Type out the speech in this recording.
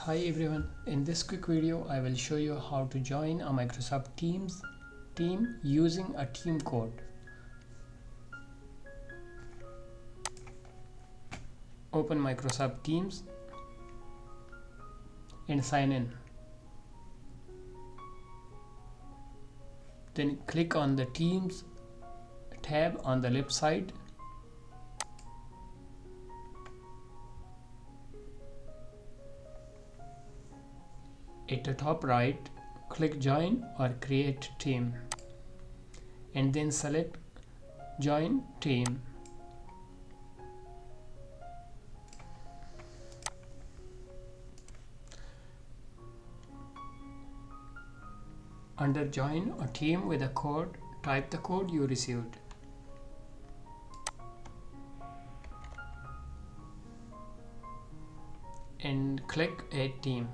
Hi everyone, in this quick video I will show you how to join a Microsoft Teams team using a team code. Open Microsoft Teams and sign in. Then click on the Teams tab on the left side. At the top right, click Join or Create Team and then select Join Team. Under Join a team with a code, type the code you received. And click Add Team.